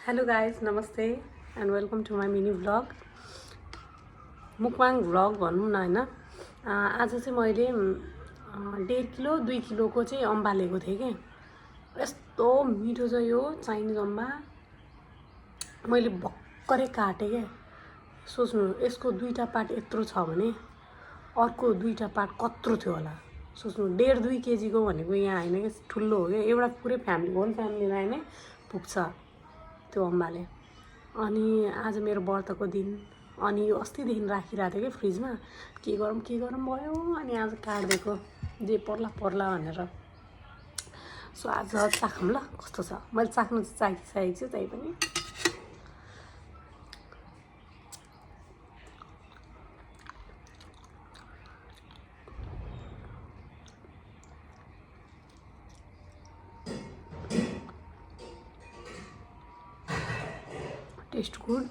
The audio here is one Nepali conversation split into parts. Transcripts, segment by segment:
हेलो गाइज नमस्ते and welcome to my mini vlog mukbang vlog भनौँ न होइन। आज चाहिँ मैले 1.5 किलो 2 किलोको चाहिँ अम्बा लिएको थिएँ कि यस्तो मिठो छ यो चाइनिज अम्बा। मैले भर्खरै काटेँ क्या। सोच्नु यसको 2टा पार्ट यत्रो छ भने अर्को 2टा पार्ट कत्रो थियो होला। सोच्नु 1.5-2 केजीको भनेको यहाँ होइन कि ठुलो हो क्या। एउटा पुरै फ्यामिली होल फ्यामिलीलाई नै पुग्छ त्यो अम्बाले। अनि आज मेरो व्रतको दिन अनि अस्तिदेखि राखिरहेको थिएँ कि फ्रिजमा के गरौँ भयो। अनि आज काटिदिएको जे पर्ला पर्ला भनेर। सो आज चाखौँ ल कस्तो छ। मैले चाख्नु चाहिँ चाखिसकेको छु त्यही पनि। Taste good.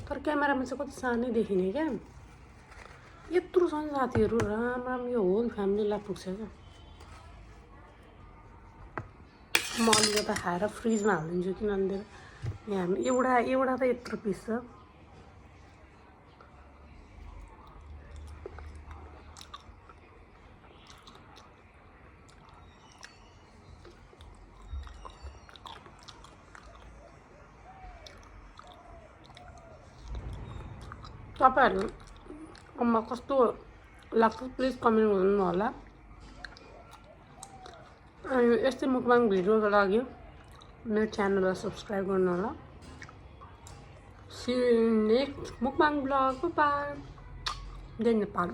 तर क्यामेरामा चाहिँ कति सानै देखिने क्या। यत्रो छन् साथीहरू राम यो होल फ्यामिलीलाई पुग्छ क्या। म अलिकता खाएर फ्रिजमा हालिदिन्छु किनभने यहाँ एउटा त यत्रो पिस छ। तपाईँहरू अम्मा कस्तो लाग्छ प्लिज कमेन्ट गर्नु होला। अनि यस्तै मुकबाङ भिडियोको लागि मेरो च्यानललाई सब्सक्राइब गर्नु होला। See you next mukbang vlog. Bye Jai Nepal.